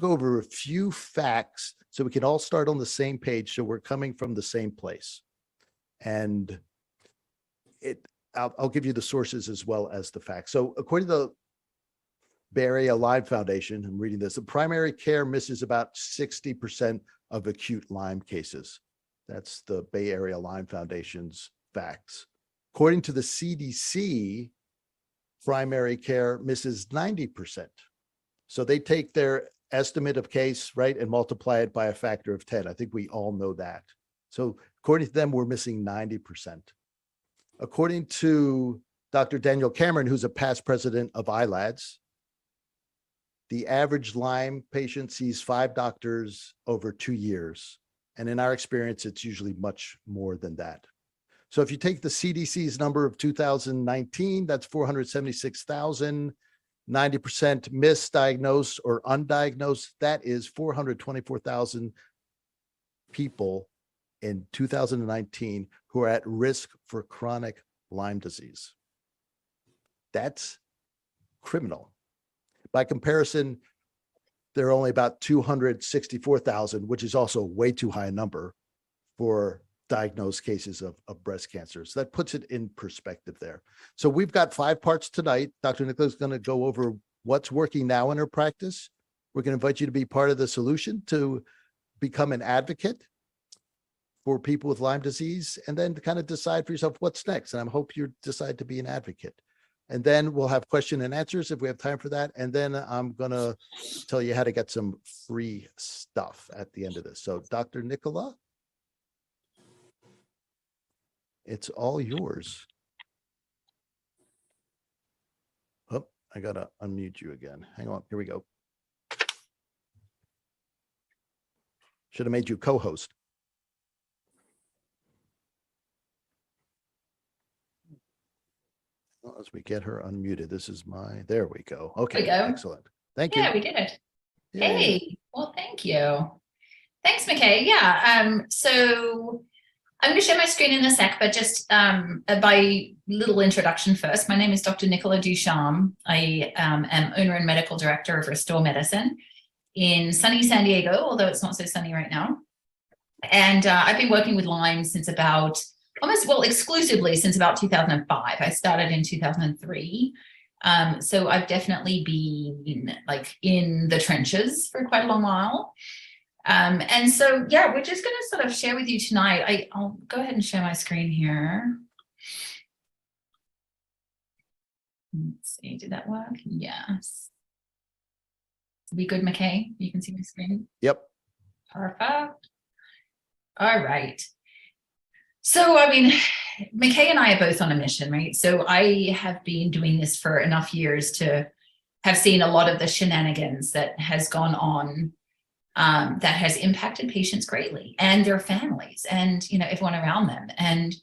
go over a few facts so we can all start on the same page, so we're coming from the same place. And I'll give you the sources as well as the facts. So according to the Bay Area Lyme Foundation, I'm reading this, the primary care misses about 60% of acute Lyme cases. That's the Bay Area Lyme Foundation's facts. According to the CDC, primary care misses 90%. So they take their estimate of case, right, and multiply it by a factor of 10. I think we all know that. So according to them, we're missing 90%. According to Dr. Daniel Cameron, who's a past president of ILADS, the average Lyme patient sees 5 doctors over 2 years. And in our experience, it's usually much more than that. So if you take the CDC's number of 2019, that's 476,000, 90% misdiagnosed or undiagnosed, that is 424,000 people in 2019 who are at risk for chronic Lyme disease. That's criminal. By comparison, there are only about 264,000, which is also way too high a number for diagnosed cases of breast cancer. So that puts it in perspective there. So we've got 5 parts tonight. Dr. Nicola is going to go over what's working now in her practice. We're going to invite you to be part of the solution, to become an advocate for people with Lyme disease, and then to kind of decide for yourself what's next. And I hope you decide to be an advocate. And then we'll have question and answers if we have time for that. And then I'm going to tell you how to get some free stuff at the end of this. So Dr. Nicola, it's all yours. Oh, I got to unmute you again. Hang on. Here we go. Should have made you co-host. Well, as we get her unmuted, this is there we go. Okay, there we go. Excellent. Thank you. Yeah, we did it. Yay. Hey, well, thank you. Thanks, McKay. Yeah, so I'm going to share my screen in a sec, but just by little introduction first. My name is Dr. Nicola Ducharme. I am owner and medical director of Restore Medicine in sunny San Diego, although it's not so sunny right now. And I've been working with Lyme since about exclusively since about 2005. I started in 2003. So I've definitely been like in the trenches for quite a long while. And so, yeah, we're just going to sort of share with you tonight. I'll go ahead and share my screen here. Let's see, did that work? Yes. Be good, McKay? You can see my screen? Yep. Perfect. All right. So, I mean, McKay and I are both on a mission, right? So I have been doing this for enough years to have seen a lot of the shenanigans that has gone on, that has impacted patients greatly and their families and, everyone around them. And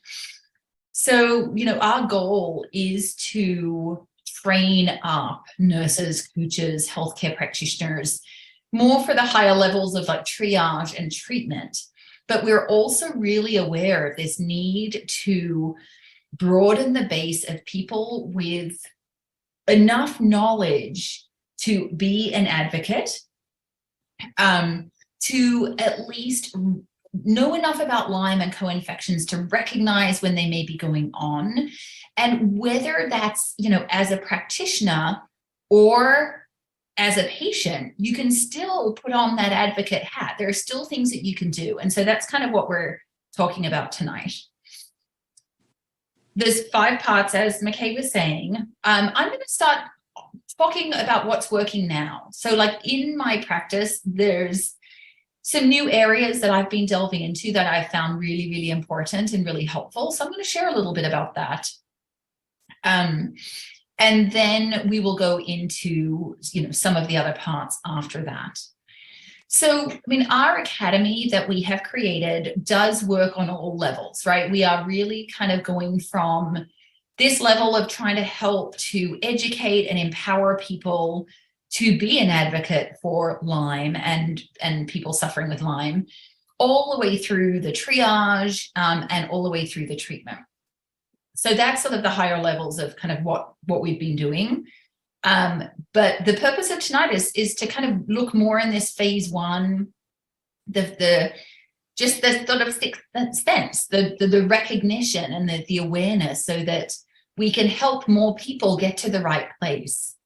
so, our goal is to train up nurses, coaches, healthcare practitioners, more for the higher levels of like triage and treatment. But we're also really aware of this need to broaden the base of people with enough knowledge to be an advocate, to at least know enough about Lyme and co-infections to recognize when they may be going on, and whether that's, as a practitioner or as a patient, you can still put on that advocate hat. There are still things that you can do. And so that's kind of what we're talking about tonight. There's 5 parts, as McKay was saying. I'm going to start talking about what's working now. So like in my practice, there's some new areas that I've been delving into that I found really, really important and really helpful. So I'm going to share a little bit about that. And then we will go into, some of the other parts after that. So, I mean, our academy that we have created does work on all levels, right? We are really kind of going from this level of trying to help to educate and empower people to be an advocate for Lyme and people suffering with Lyme, all the way through the triage and all the way through the treatment. So that's sort of the higher levels of kind of what we've been doing. But the purpose of tonight is to kind of look more in this phase one, just the sort of sixth sense, the recognition and the awareness, so that we can help more people get to the right place.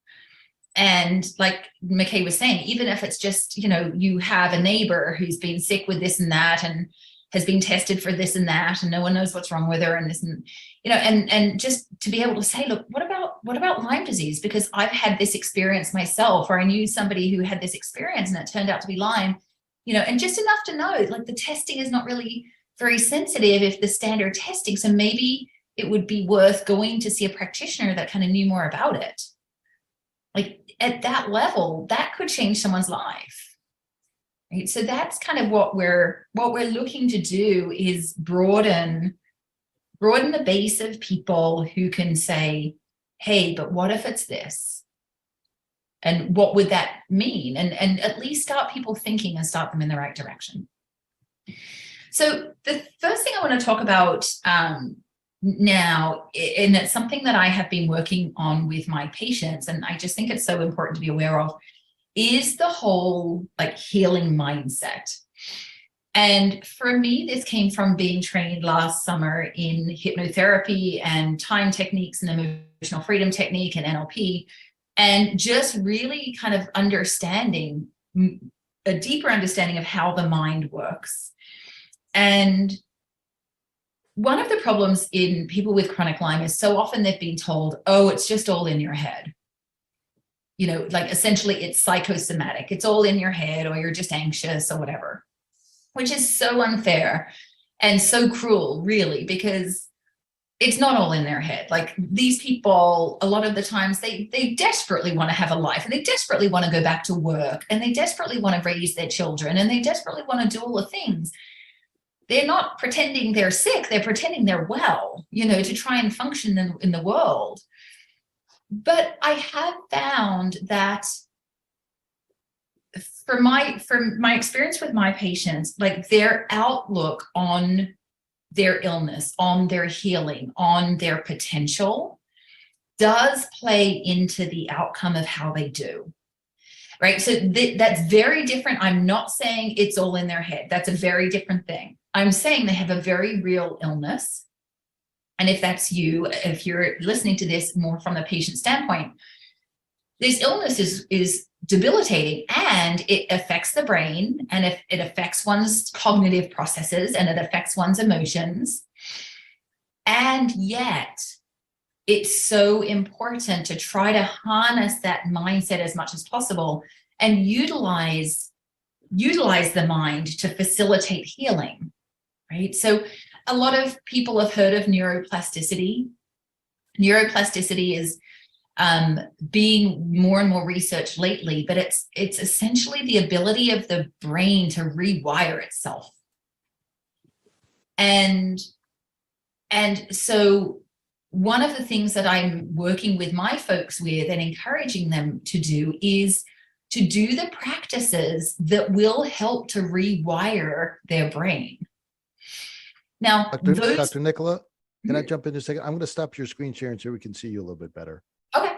And like McKay was saying, even if it's just, you have a neighbor who's been sick with this and that and has been tested for this and that, and no one knows what's wrong with her, and this, and and just to be able to say, look, what about Lyme disease? Because I've had this experience myself, or I knew somebody who had this experience and it turned out to be Lyme, and just enough to know, like, the testing is not really very sensitive if the standard testing. So maybe it would be worth going to see a practitioner that kind of knew more about it. Like, at that level, that could change someone's life. Right? So that's kind of what we're looking to do, is broaden the base of people who can say, hey, but what if it's this? And what would that mean? And at least start people thinking and start them in the right direction. So the first thing I want to talk about now, and it's something that I have been working on with my patients, and I just think it's so important to be aware of, is the whole like healing mindset. And for me, this came from being trained last summer in hypnotherapy and time techniques and emotional freedom technique and NLP, and just really kind of understanding, a deeper understanding of how the mind works. And one of the problems in people with chronic Lyme is so often they've been told, oh, it's just all in your head. Like essentially it's psychosomatic. It's all in your head, or you're just anxious or whatever, which is so unfair and so cruel, really, because it's not all in their head. Like, these people, a lot of the times, they desperately want to have a life, and they desperately want to go back to work, and they desperately want to raise their children, and they desperately want to do all the things. They're not pretending they're sick. They're pretending they're well, to try and function in the world. But I have found that for my experience with my patients, like, their outlook on their illness, on their healing, on their potential does play into the outcome of how they do. Right? So that's very different. I'm not saying it's all in their head. That's a very different thing. I'm saying they have a very real illness. And if that's you, if you're listening to this more from the patient standpoint, this illness is debilitating, and it affects the brain, and if it affects one's cognitive processes, and it affects one's emotions. And yet it's so important to try to harness that mindset as much as possible and utilize the mind to facilitate healing, right? So a lot of people have heard of neuroplasticity. Neuroplasticity is being more and more researched lately, but it's essentially the ability of the brain to rewire itself. And so one of the things that I'm working with my folks with and encouraging them to do is to do the practices that will help to rewire their brain. Now, Dr. Nicola, can I jump in a second? I'm going to stop your screen sharing so we can see you a little bit better. Okay.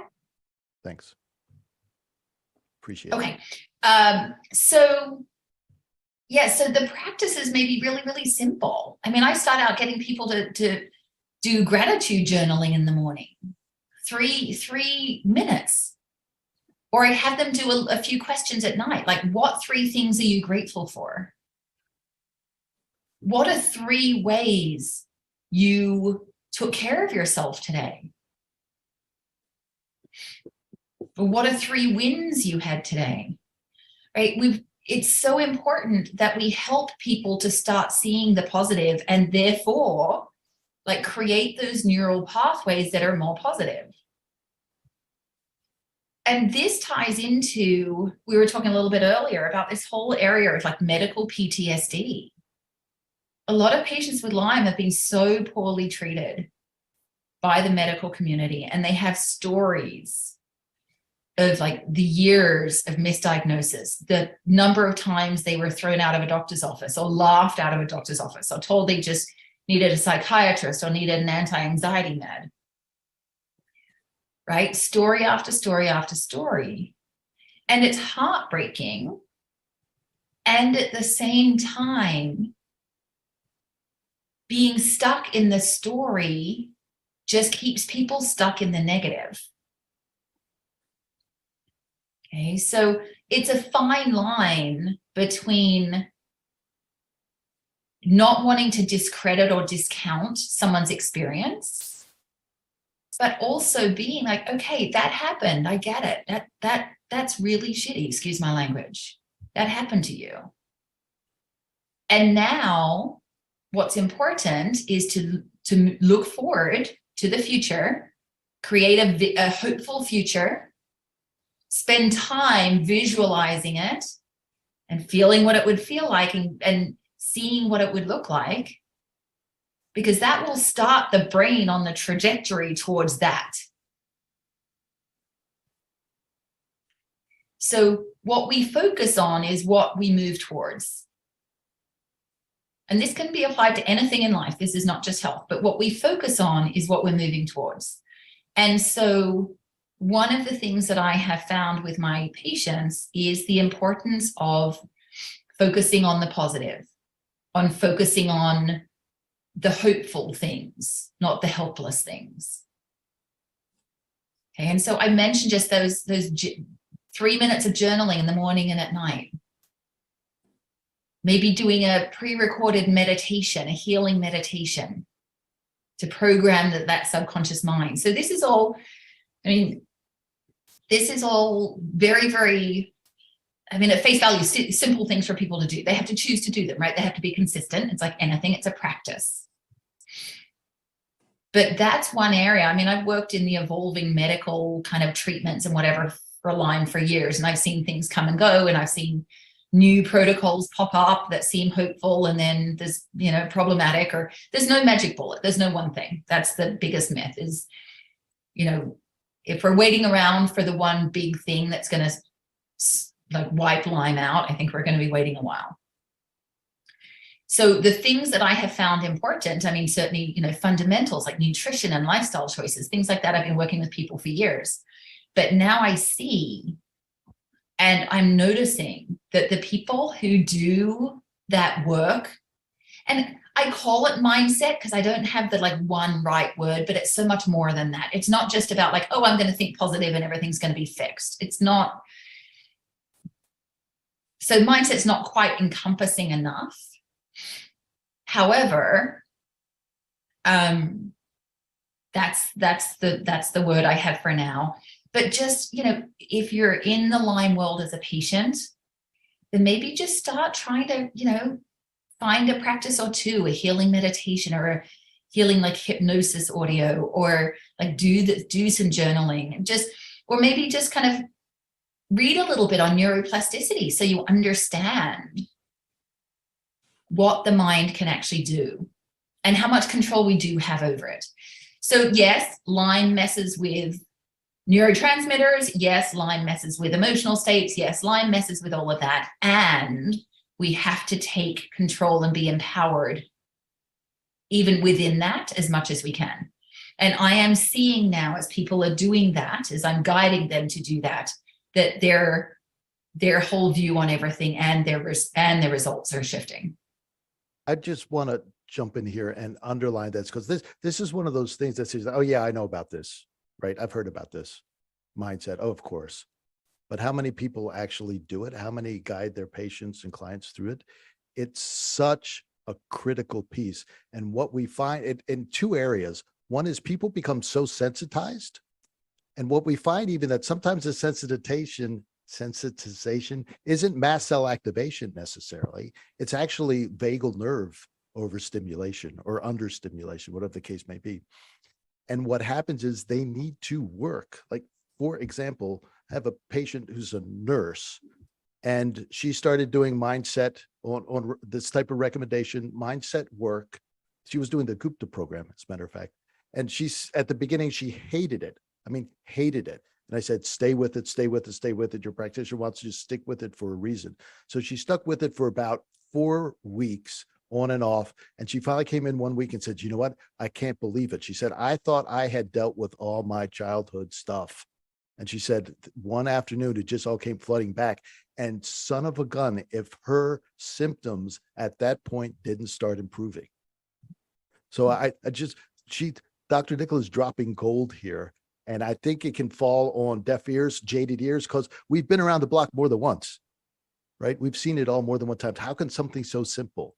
Thanks. Appreciate it. Okay. So the practices may be really, really simple. I mean, I start out getting people to do gratitude journaling in the morning, 3 minutes. Or I have them do a few questions at night, like, what 3 things are you grateful for? What are 3 ways you took care of yourself today? What are 3 wins you had today? Right? It's so important that we help people to start seeing the positive, and therefore, like, create those neural pathways that are more positive. And this ties into, we were talking a little bit earlier about this whole area of like medical PTSD. A lot of patients with Lyme have been so poorly treated by the medical community, and they have stories of like the years of misdiagnosis, the number of times they were thrown out of a doctor's office or laughed out of a doctor's office or told they just needed a psychiatrist or needed an anti-anxiety med. right? Story after story after story. And it's heartbreaking. And at the same time, being stuck in the story just keeps people stuck in the negative. Okay, so it's a fine line between not wanting to discredit or discount someone's experience, but also being like, okay, that happened. I get it. That's really shitty. Excuse my language. That happened to you. And now what's important is to look forward to the future, create a hopeful future, spend time visualizing it and feeling what it would feel like and seeing what it would look like, because that will start the brain on the trajectory towards that. So what we focus on is what we move towards. And this can be applied to anything in life. This is not just health, but what we focus on is what we're moving towards. And so one of the things that I have found with my patients is the importance of focusing on the positive, on focusing on the hopeful things, not the helpless things. Okay, and so I mentioned just those 3 minutes of journaling in the morning and at night. Maybe doing a pre-recorded meditation, a healing meditation to program that subconscious mind. So this is all, I mean, this is all very, very, I mean, at face value, simple things for people to do. They have to choose to do them, right? They have to be consistent. It's like anything, it's a practice. But that's one area. I mean, I've worked in the evolving medical kind of treatments and whatever for Lyme for years, and I've seen things come and go, and I've seen new protocols pop up that seem hopeful, and then there's, you know, problematic, or there's no magic bullet. There's no one thing. That's the biggest myth is, you know, if we're waiting around for the one big thing that's going to like wipe Lyme out, I think we're going to be waiting a while. So the things that I have found important, I mean, certainly, you know, fundamentals like nutrition and lifestyle choices, things like that. I've been working with people for years, but now I see, and I'm noticing that the people who do that work, and I call it mindset because I don't have the like one right word, but it's so much more than that. It's not just about like, oh, I'm going to think positive and everything's going to be fixed. It's not. So mindset's not quite encompassing enough. However, that's the word I have for now. But just, you know, if you're in the Lyme world as a patient, then maybe just start trying to, you know, find a practice or two, a healing meditation or a healing like hypnosis audio, or like do some journaling, and just, or maybe just kind of read a little bit on neuroplasticity so you understand what the mind can actually do and how much control we do have over it. So yes, Lyme messes with neurotransmitters. Yes, Lyme messes with emotional states. Yes, Lyme messes with all of that. And we have to take control and be empowered even within that as much as we can. And I am seeing now, as people are doing that, as I'm guiding them to do that, that their whole view on everything and their results are shifting. I just want to jump in here and underline this, because this is one of those things that says, oh yeah, I know about this, right? I've heard about this mindset. Oh, of course. But how many people actually do it? How many guide their patients and clients through it? It's such a critical piece. And what we find it in two areas. One is people become so sensitized. And what we find even that sometimes the sensitization isn't mast cell activation necessarily. It's actually vagal nerve overstimulation or understimulation, whatever the case may be. And what happens is they need to work. Like, for example, I have a patient who's a nurse, and she started doing mindset on this type of recommendation, mindset work. She was doing the Gupta program, as a matter of fact. And she's at the beginning, she hated it. I mean, hated it. And I said, stay with it, stay with it, stay with it. Your practitioner wants you to stick with it for a reason. So she stuck with it for about 4 weeks on and off. And she finally came in one week and said, you know what? I can't believe it. She said, I thought I had dealt with all my childhood stuff. And she said one afternoon, it just all came flooding back. And son of a gun, if her symptoms at that point didn't start improving. So Dr. Nicola's dropping gold here. And I think it can fall on deaf ears, jaded ears, because we've been around the block more than once, right? We've seen it all more than one time. How can something so simple?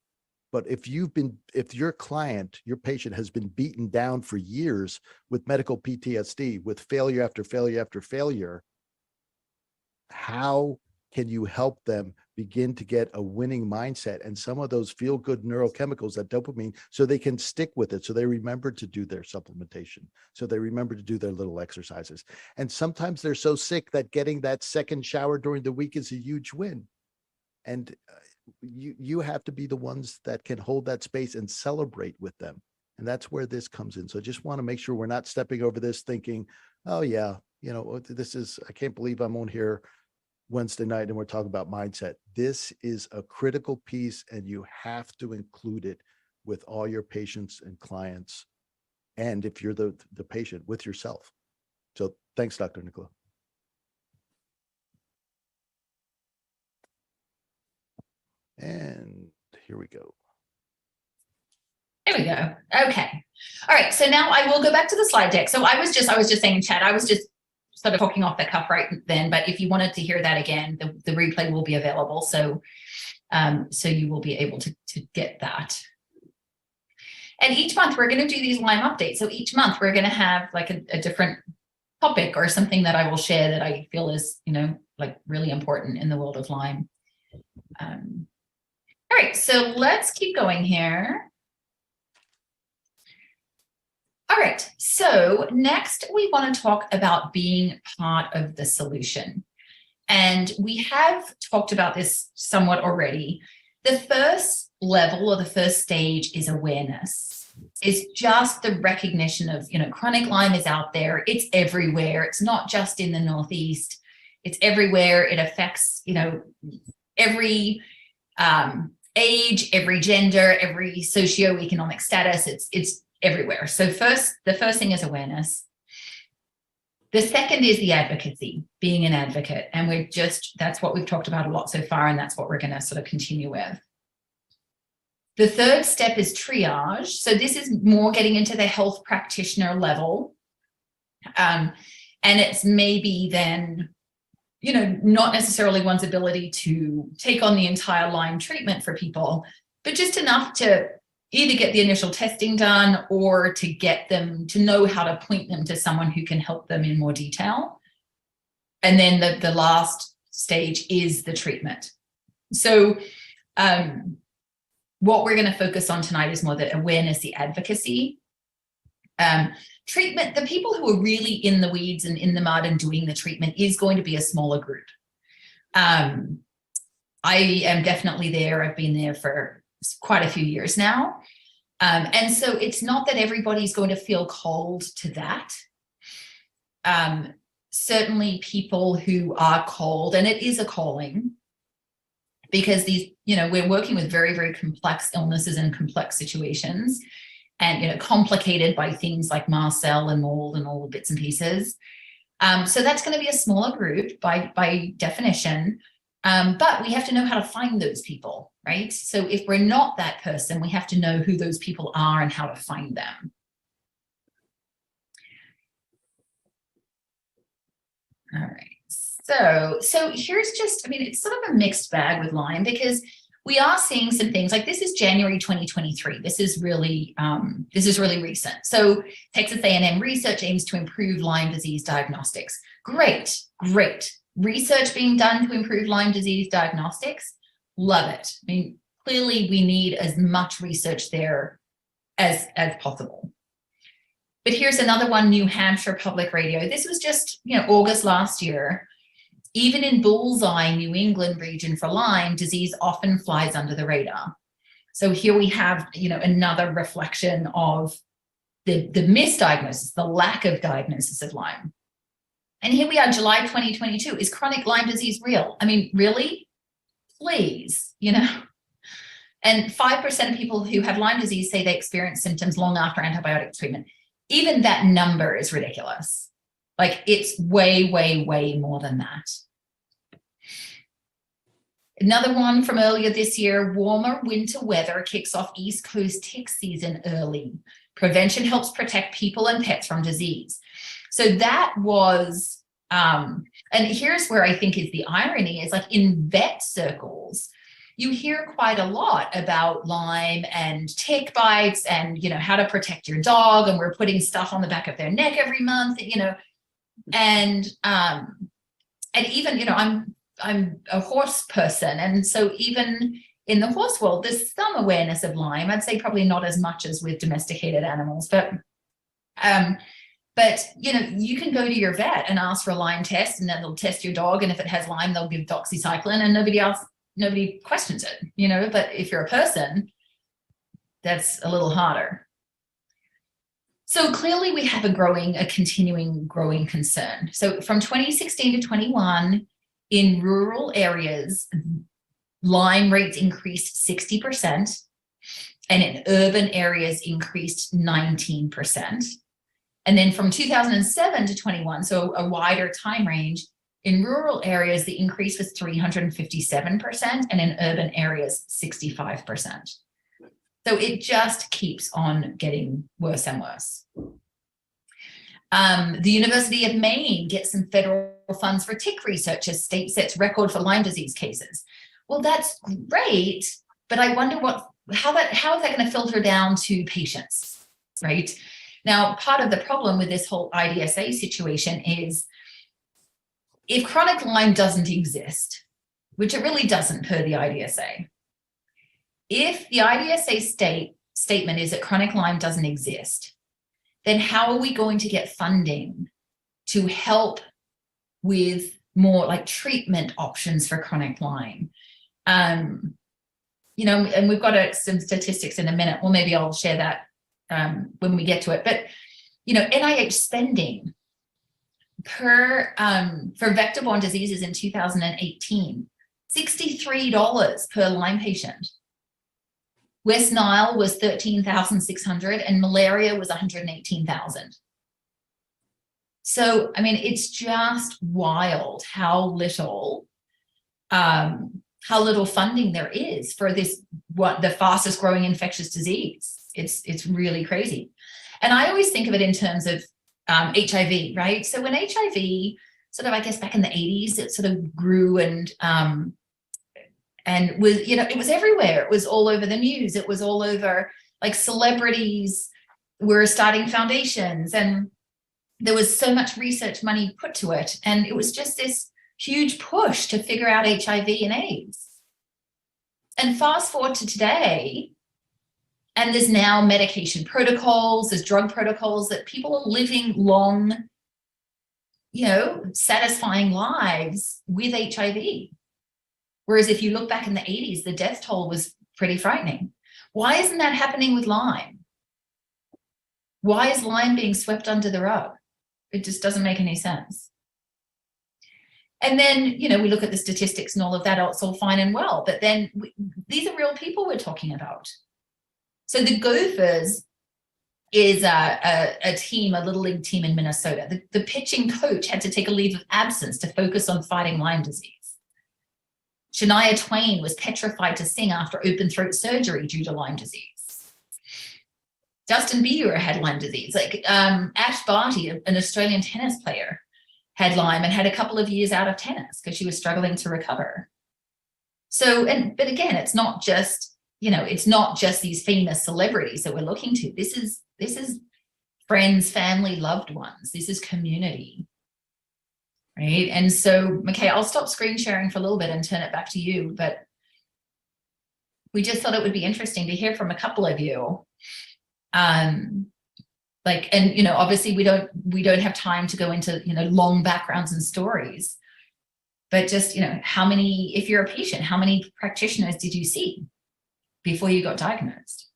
But if your client, your patient has been beaten down for years with medical PTSD, with failure after failure after failure, how can you help them begin to get a winning mindset and some of those feel-good neurochemicals, that dopamine, so they can stick with it, so they remember to do their supplementation, so they remember to do their little exercises. And sometimes they're so sick that getting that second shower during the week is a huge win. And you have to be the ones that can hold that space and celebrate with them. And that's where this comes in. So I just want to make sure we're not stepping over this thinking, oh yeah, I can't believe I'm on here Wednesday night and we're talking about mindset. This is a critical piece, and you have to include it with all your patients and clients. And if you're the patient, with yourself. So thanks, Dr. Nicola. And here we go. There we go. Okay. All right. So now I will go back to the slide deck. So I was just saying in chat, I was just sort of talking off the cuff right then, but if you wanted to hear that again, the replay will be available. So, so you will be able to get that. And each month we're going to do these Lyme updates. So each month we're going to have like a different topic or something that I will share that I feel is, like really important in the world of Lyme. All right, so let's keep going here. All right, so next we want to talk about being part of the solution. And we have talked about this somewhat already. The first level or the first stage is awareness. It's just the recognition of, chronic Lyme is out there. It's everywhere. It's not just in the Northeast. It's everywhere. It affects, every age, every gender, every socioeconomic status. It's everywhere. So the first thing is awareness. The second is the advocacy, being an advocate. And that's what we've talked about a lot so far. And that's what we're going to sort of continue with. The third step is triage. So this is more getting into the health practitioner level. And it's maybe then, not necessarily one's ability to take on the entire Lyme treatment for people, but just enough to either get the initial testing done or to get them to know how to point them to someone who can help them in more detail. And then the last stage is the treatment. So what we're going to focus on tonight is more the awareness, the advocacy. Treatment, the people who are really in the weeds and in the mud and doing the treatment is going to be a smaller group. I am definitely there. I've been there for quite a few years now. And so it's not that everybody's going to feel called to that. Certainly people who are called, and it is a calling, because these, we're working with very, very complex illnesses and complex situations, and, complicated by things like Marcel and mold and all the bits and pieces. So that's going to be a smaller group by definition. But we have to know how to find those people, right? So if we're not that person, we have to know who those people are and how to find them. All right. So here's just, it's sort of a mixed bag with Lyme, because we are seeing some things like this is January 2023. This is really recent. So Texas A&M research aims to improve Lyme disease diagnostics. Great. Research being done to improve Lyme disease diagnostics. Love it. Clearly we need as much research there as possible. But here's another one, New Hampshire Public Radio. This was just, August last year. Even in bullseye New England region for Lyme, disease often flies under the radar. So here we have, another reflection of the misdiagnosis, the lack of diagnosis of Lyme. And here we are, July 2022. Is chronic Lyme disease real? Really? Please, And And 5% of people who have Lyme disease say they experience symptoms long after antibiotic treatment. Even that number is ridiculous. Like it's way, way, way more than that. Another one from earlier this year, warmer winter weather kicks off East Coast tick season early. Prevention helps protect people and pets from disease. So that was, and here's where I think is the irony is like in vet circles, you hear quite a lot about Lyme and tick bites and, you know, how to protect your dog. And we're putting stuff on the back of their neck every month, you know, and even, you know, I'm a horse person. And so even in the horse world, there's some awareness of Lyme. I'd say probably not as much as with domesticated animals, but you know, you can go to your vet and ask for a Lyme test, and then they'll test your dog. And if it has Lyme, they'll give doxycycline, and nobody questions it, you know. But if you're a person, that's a little harder. So clearly we have a continuing growing concern. So from 2016 to 21, in rural areas, Lyme rates increased 60%, and in urban areas increased 19%. And then from 2007 to 21, so a wider time range, in rural areas, the increase was 357%, and in urban areas, 65%. So it just keeps on getting worse and worse. The University of Maine gets some federal funds for tick research as state sets record for Lyme disease cases. Well, that's great, but I wonder how is that going to filter down to patients, right? Now, part of the problem with this whole IDSA situation is if chronic Lyme doesn't exist, which it really doesn't per the IDSA, if the IDSA statement is that chronic Lyme doesn't exist, then how are we going to get funding to help with more like treatment options for chronic Lyme? You know, and we've got some statistics in a minute. Well, maybe I'll share that when we get to it. But, you know, NIH spending for vector-borne diseases in 2018, $63 per Lyme patient. West Nile was 13,600 and malaria was 118,000. So, I mean, it's just wild how little funding there is for this, the fastest growing infectious disease. It's really crazy. And I always think of it in terms of HIV, right? So when HIV sort of, I guess back in the 80s, it sort of grew and was, you know, it was everywhere. It was all over the news. It was all over, like celebrities were starting foundations, and there was so much research money put to it. And it was just this huge push to figure out HIV and AIDS. And fast forward to today, and there's now medication protocols, there's drug protocols that people are living long, you know, satisfying lives with HIV. Whereas if you look back in the 80s, the death toll was pretty frightening. Why isn't that happening with Lyme? Why is Lyme being swept under the rug? It just doesn't make any sense. And then, you know, we look at the statistics and all of that, it's all fine and well, but then these are real people we're talking about. So the Gophers is a team, a little league team in Minnesota. The pitching coach had to take a leave of absence to focus on fighting Lyme disease. Shania Twain was petrified to sing after open throat surgery due to Lyme disease. Justin Bieber had Lyme disease. Like Ash Barty, an Australian tennis player, had Lyme and had a couple of years out of tennis because she was struggling to recover. So, but again, it's not just, you know, it's not just these famous celebrities that we're looking to. This is friends, family, loved ones. This is community. Right. And so, McKay, I'll stop screen sharing for a little bit and turn it back to you. But we just thought it would be interesting to hear from a couple of you. And, you know, obviously we don't have time to go into, you know, long backgrounds and stories. But just, you know, how many, if you're a patient, how many practitioners did you see before you got diagnosed?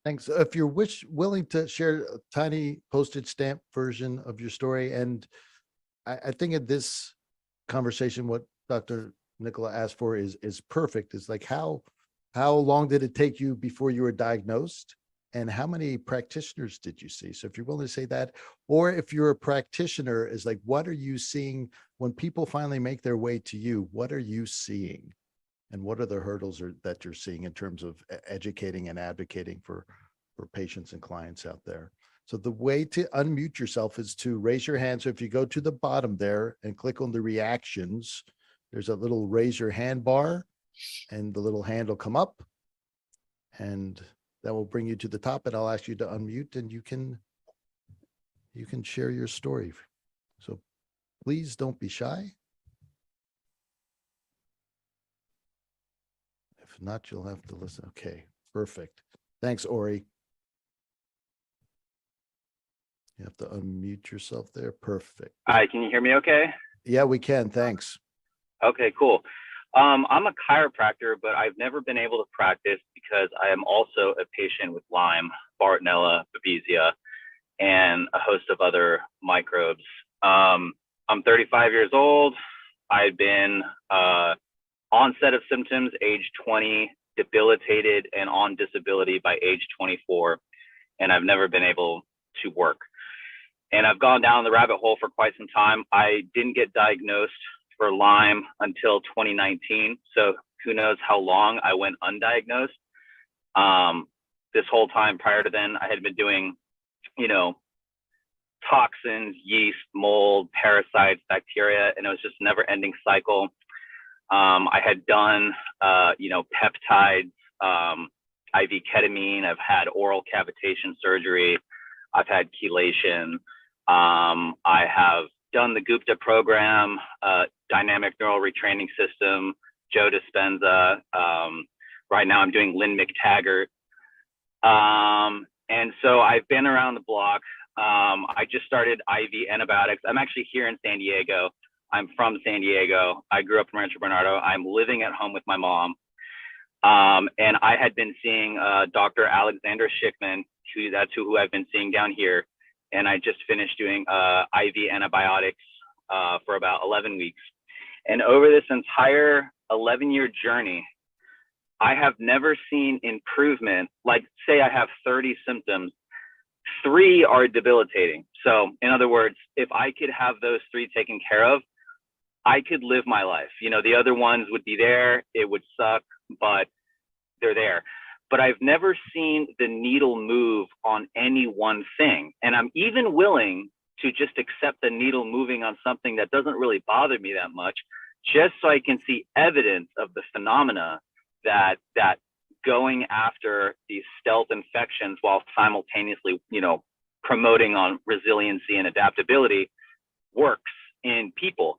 Thanks. If you're willing to share a tiny postage stamp version of your story. And I think in this conversation, what Dr. Nicola asked for is perfect. It's like, how long did it take you before you were diagnosed? And how many practitioners did you see? So if you're willing to say that, or if you're a practitioner, is like, what are you seeing when people finally make their way to you? What are you seeing? And what are the hurdles that you're seeing in terms of educating and advocating for patients and clients out there? So the way to unmute yourself is to raise your hand. So if you go to the bottom there and click on the reactions, there's a little raise your hand bar, and the little hand will come up, and that will bring you to the top, and I'll ask you to unmute, and you can share your story. So please don't be shy. If not, you'll have to listen. Okay, perfect. Thanks, Ori. You have to unmute yourself there. Perfect. Hi, can you hear me okay? Yeah, we can. Thanks. Okay, cool. I'm a chiropractor, but I've never been able to practice because I am also a patient with Lyme, Bartonella, Babesia, and a host of other microbes. I'm 35 years old. I've been onset of symptoms age 20, debilitated and on disability by age 24, and I've never been able to work. And I've gone down the rabbit hole for quite some time. I didn't get diagnosed for Lyme until 2019. So who knows how long I went undiagnosed. This whole time prior to then, I had been doing, toxins, yeast, mold, parasites, bacteria, and it was just never ending cycle. I had done, peptides, IV ketamine. I've had oral cavitation surgery. I've had chelation. I have done the Gupta program, dynamic neural retraining system, Joe Dispenza. Right now I'm doing Lynn McTaggart. And so I've been around the block. I just started IV antibiotics. I'm actually here in San Diego. I'm from San Diego. I grew up in Rancho Bernardo. I'm living at home with my mom. And I had been seeing Dr. Alexander Schickman, that's who I've been seeing down here. And I just finished doing IV antibiotics for about 11 weeks. And over this entire 11-year journey, I have never seen improvement. Like, say I have 30 symptoms, 3 are debilitating. So in other words, if I could have those 3 taken care of, I could live my life. The other ones would be there. It would suck, but they're there. But I've never seen the needle move on any one thing. And I'm even willing to just accept the needle moving on something that doesn't really bother me that much, just so I can see evidence of the phenomena that going after these stealth infections while simultaneously, promoting on resiliency and adaptability works in people.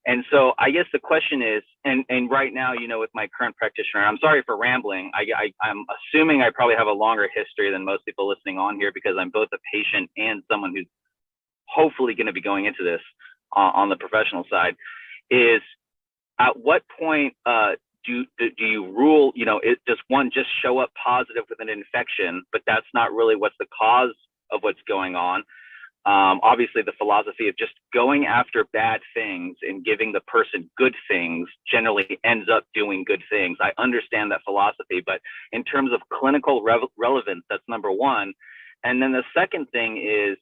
And so I guess the question is, and right now, with my current practitioner, I'm sorry for rambling. I'm assuming I probably have a longer history than most people listening on here because I'm both a patient and someone who's hopefully going to be going into this on the professional side. Is at what point do you rule, does one just show up positive with an infection, but that's not really what's the cause of what's going on? Obviously, the philosophy of just going after bad things and giving the person good things generally ends up doing good things. I understand that philosophy, but in terms of clinical relevance, that's number one. And then the second thing is,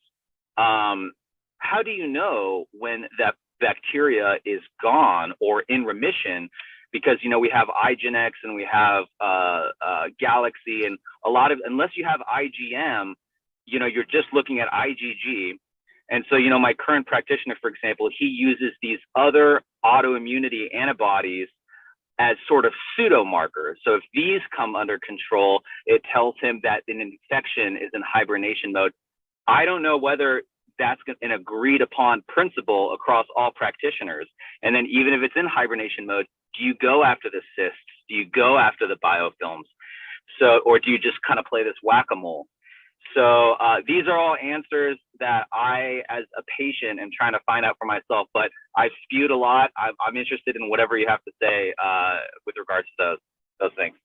how do you know when that bacteria is gone or in remission? Because, we have IGeneX and we have Galaxy, and a lot of, unless you have IgM, you're just looking at IgG. And so, my current practitioner, for example, he uses these other autoimmunity antibodies as sort of pseudo markers. So if these come under control, it tells him that an infection is in hibernation mode. I don't know whether that's an agreed upon principle across all practitioners. And then even if it's in hibernation mode, do you go after the cysts? Do you go after the biofilms? So, or do you just kind of play this whack-a-mole? So these are all answers that I, as a patient, am trying to find out for myself, but I've spewed a lot. I'm interested in whatever you have to say with regards to those things.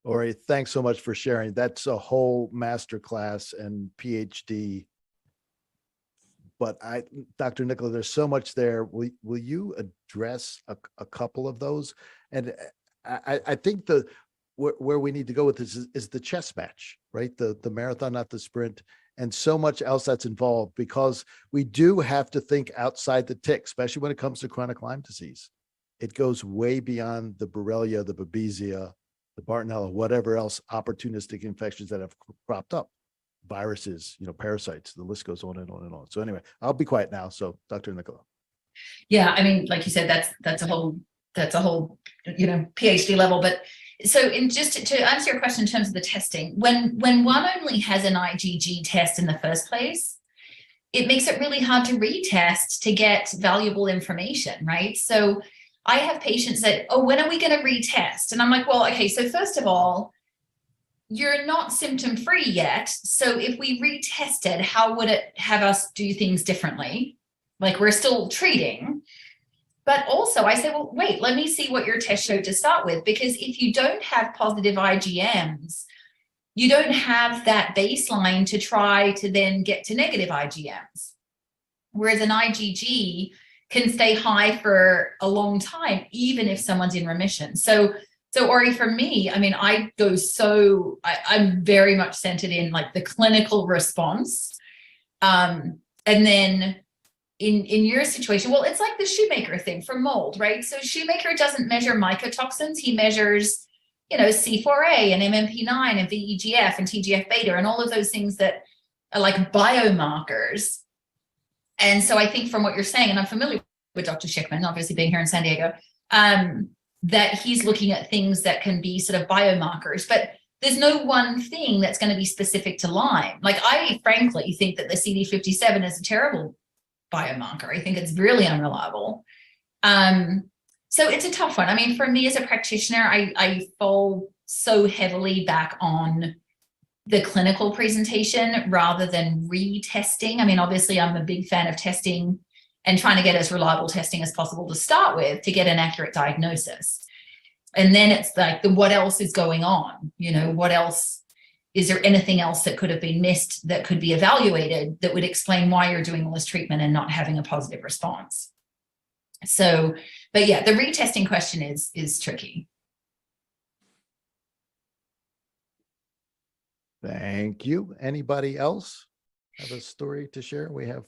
Ori, thanks so much for sharing. That's a whole masterclass and PhD but Dr. Nicola, there's so much there. Will you address a couple of those? And I think where we need to go with this is the chess match, right? The marathon, not the sprint, and so much else that's involved, because we do have to think outside the tick, especially when it comes to chronic Lyme disease. It goes way beyond the Borrelia, the Babesia, the Bartonella, whatever else opportunistic infections that have cropped up, viruses, parasites, the list goes on and on and on. So anyway, I'll be quiet now. So Dr. Nicola. Yeah, I mean, like you said, that's a whole PhD level. But so just to answer your question in terms of the testing, when one only has an IgG test in the first place, it makes it really hard to retest to get valuable information, right? So I have patients that, when are we going to retest? And I'm like, well, okay, so first of all, you're not symptom free yet. So if we retested, how would it have us do things differently? Like, we're still treating. But also I say, well, wait, let me see what your test showed to start with, because if you don't have positive IgMs, you don't have that baseline to try to then get to negative IgMs. Whereas an IgG can stay high for a long time, even if someone's in remission. So Ori, for me, I mean, I'm very much centered in like the clinical response. And then in your situation, well, it's like the Shoemaker thing for mold, right? So Shoemaker doesn't measure mycotoxins. He measures, C4A and MMP9 and VEGF and TGF beta and all of those things that are like biomarkers. And so I think from what you're saying, and I'm familiar with Dr. Schickman, obviously being here in San Diego, that he's looking at things that can be sort of biomarkers, but there's no one thing that's going to be specific to Lyme. Like, I frankly think that the CD57 is a terrible biomarker. I think it's really unreliable. So it's a tough one. I mean, for me as a practitioner, I fall so heavily back on the clinical presentation rather than retesting. I mean, obviously I'm a big fan of testing and trying to get as reliable testing as possible to start with to get an accurate diagnosis. And then it's like what else is going on? What else? Is there anything else that could have been missed that could be evaluated that would explain why you're doing all this treatment and not having a positive response? So, but yeah, the retesting question is tricky. Thank you. Anybody else have a story to share? We have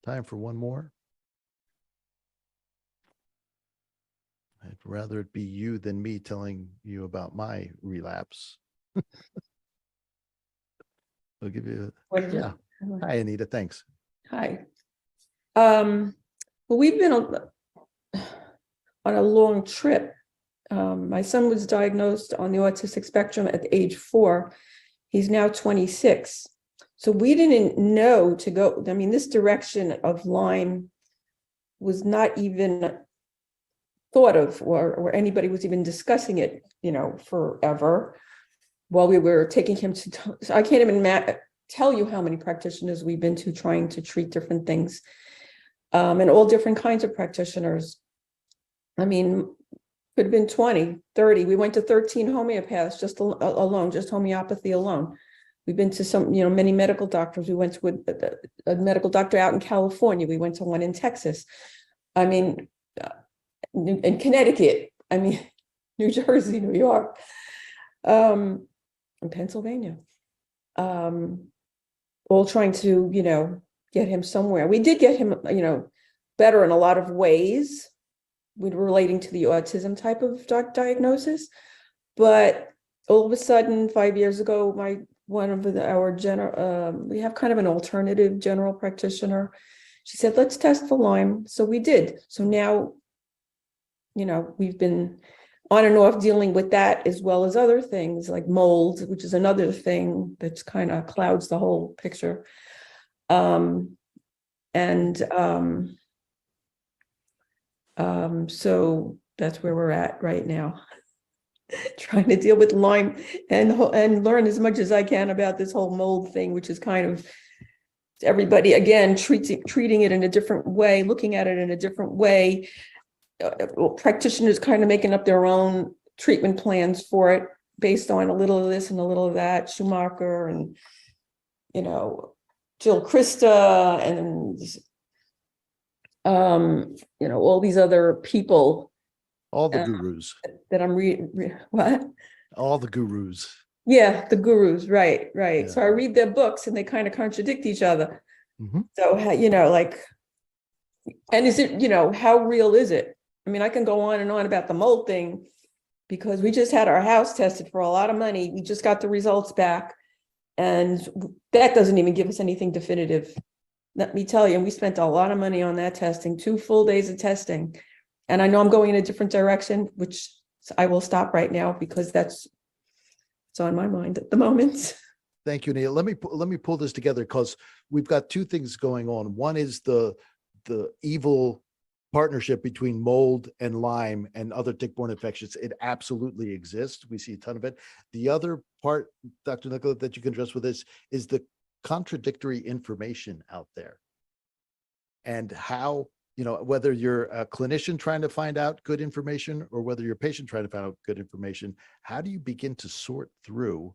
time for one more. I'd rather it be you than me telling you about my relapse. I'll give you yeah. Hi, Anita. Thanks. Hi. Well, we've been on a long trip. My son was diagnosed on the autistic spectrum at age 4. He's now 26. So we didn't know to go. I mean, this direction of Lyme was not even thought of, or anybody was even discussing it, forever. While we were taking him to, I can't even tell you how many practitioners we've been to trying to treat different things, and all different kinds of practitioners. I mean, could have been 20, 30. We went to 13 homeopaths just alone, just homeopathy alone. We've been to some, many medical doctors. We went to a medical doctor out in California. We went to one in Texas. I mean, in Connecticut. I mean, New Jersey, New York. In Pennsylvania, all trying to, get him somewhere. We did get him, better in a lot of ways with relating to the autism type of diagnosis. But all of a sudden, 5 years ago, we have kind of an alternative general practitioner. She said, let's test for Lyme. So we did. So now, we've been on and off dealing with that, as well as other things like mold, which is another thing that's kind of clouds the whole picture. So that's where we're at right now, trying to deal with Lyme and learn as much as I can about this whole mold thing, which is kind of everybody, again, treating it in a different way, looking at it in a different way. Practitioners kind of making up their own treatment plans for it based on a little of this and a little of that, Schumacher, and Jill Krista and all these other people All the gurus, that I'm what? all the gurus. Yeah, the gurus, right. Yeah. So I read their books and they kind of contradict each other. Mhm. So, like, and is it, how real is it? I mean, I can go on and on about the mold thing because we just had our house tested for a lot of money. We just got the results back, and that doesn't even give us anything definitive. Let me tell you, and we spent a lot of money on that testing, 2 full days of testing. And I know I'm going in a different direction, which I will stop right now because it's on my mind at the moment. Thank you, Neil. Let me pull this together because we've got two things going on. One is the evil partnership between mold and Lyme and other tick-borne infections. It absolutely exists. We see a ton of it. The other part, Dr. Nicola, that you can address with this is the contradictory information out there, and how, whether you're a clinician trying to find out good information or whether you're a patient trying to find out good information, how do you begin to sort through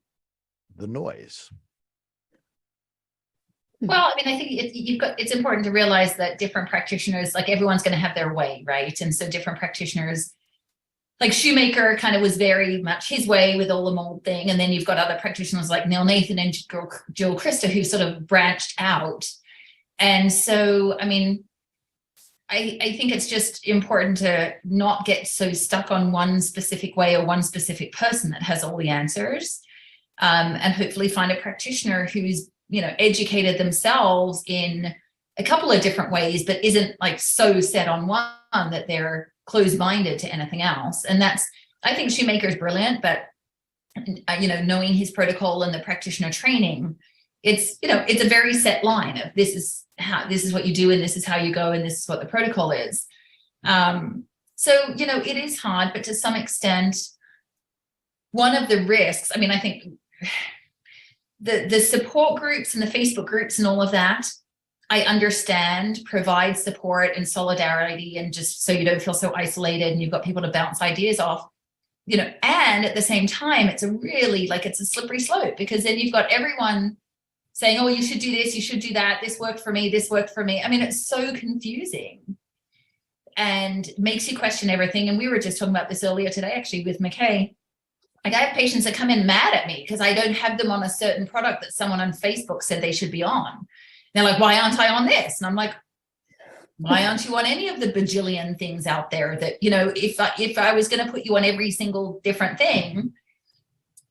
the noise? Well, I mean, I think it's important to realize that different practitioners, like everyone's going to have their way, right? And so different practitioners, like Shoemaker kind of was very much his way with all the mold thing. And then you've got other practitioners like Neil Nathan and Jill Krista who sort of branched out. And so, I mean, I think it's just important to not get so stuck on one specific way or one specific person that has all the answers, and hopefully find a practitioner who's, educated themselves in a couple of different ways, but isn't like so set on one that they're closed-minded to anything else. And I think Shoemaker's brilliant, but, knowing his protocol and the practitioner training, it's a very set line of this is what you do and this is how you go and this is what the protocol is. So, it is hard, but to some extent, one of the risks, I mean, I think the support groups and the Facebook groups and all of that, I understand, provide support and solidarity, and just so you don't feel so isolated and you've got people to bounce ideas off, and at the same time, it's it's a slippery slope, because then you've got everyone saying, oh, you should do this, you should do that, this worked for me, this worked for me. I mean, it's so confusing and makes you question everything. And we were just talking about this earlier today, actually, with McKay. Like, I have patients that come in mad at me because I don't have them on a certain product that someone on Facebook said they should be on. They're like, why aren't I on this? And I'm like, why aren't you on any of the bajillion things out there that, if I was going to put you on every single different thing,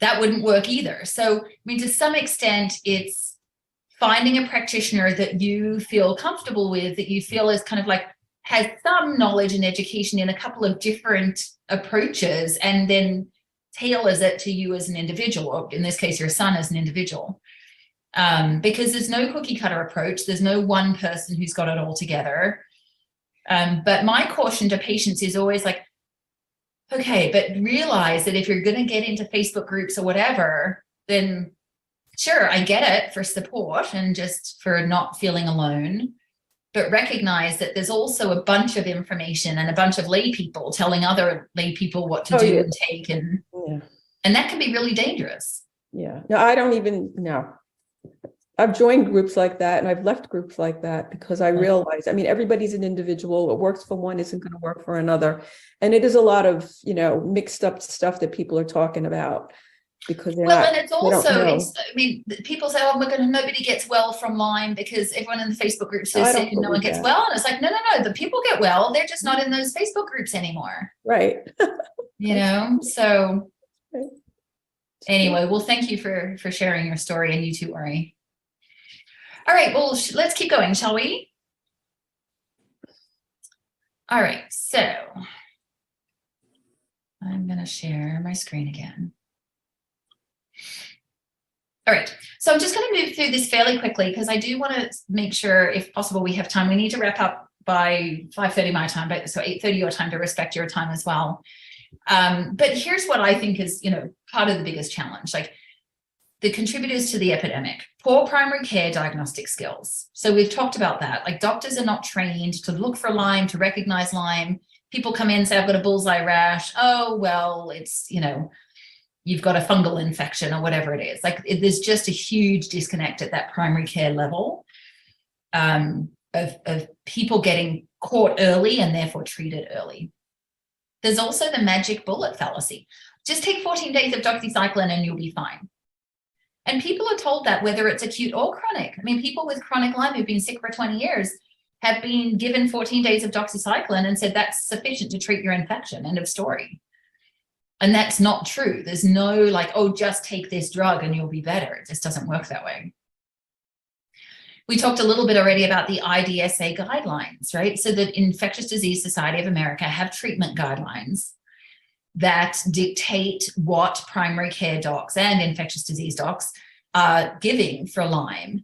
that wouldn't work either. So, I mean, to some extent, it's finding a practitioner that you feel comfortable with, that you feel is kind of like has some knowledge and education in a couple of different approaches, and then tailors it to you as an individual, or in this case, your son as an individual. Because there's no cookie cutter approach. There's no one person who's got it all together. But my caution to patients is always like, okay, but realize that if you're going to get into Facebook groups or whatever, then sure, I get it for support and just for not feeling alone. But recognize that there's also a bunch of information and a bunch of lay people telling other lay people what to do and take, and that can be really dangerous. Yeah. No, I don't even know. I've joined groups like that and I've left groups like that because I realize, I mean, everybody's an individual. What works for one isn't going to work for another. And it is a lot of, mixed up stuff that people are talking about. Because and it's also, I mean, people say, oh, nobody gets well from Lyme because everyone in the Facebook group says sick and no one gets well. And it's like, no, the people get well. They're just not in those Facebook groups anymore. Right. So anyway, well, thank you for sharing your story, and you too, Ori. All right, well, let's keep going, shall we? All right, so I'm going to share my screen again. All right, so I'm just going to move through this fairly quickly because I do want to make sure, if possible, we have time. We need to wrap up by 5:30 my time, so 8:30 your time, to respect your time as well. But here's what I think is, part of the biggest challenge, like the contributors to the epidemic: poor primary care diagnostic skills. So we've talked about that. Like, doctors are not trained to look for Lyme, to recognize Lyme. People come in and say, I've got a bullseye rash. Oh, well, it's, you've got a fungal infection or whatever it is. Like there's just a huge disconnect at that primary care level of people getting caught early and therefore treated early. There's also the magic bullet fallacy. Just take 14 days of doxycycline and you'll be fine. And people are told that whether it's acute or chronic. I mean, people with chronic Lyme who've been sick for 20 years have been given 14 days of doxycycline and said that's sufficient to treat your infection, end of story. And that's not true. There's no like, oh, just take this drug and you'll be better. It just doesn't work that way. We talked a little bit already about the IDSA guidelines, right? So the Infectious Disease Society of America have treatment guidelines that dictate what primary care docs and infectious disease docs are giving for Lyme.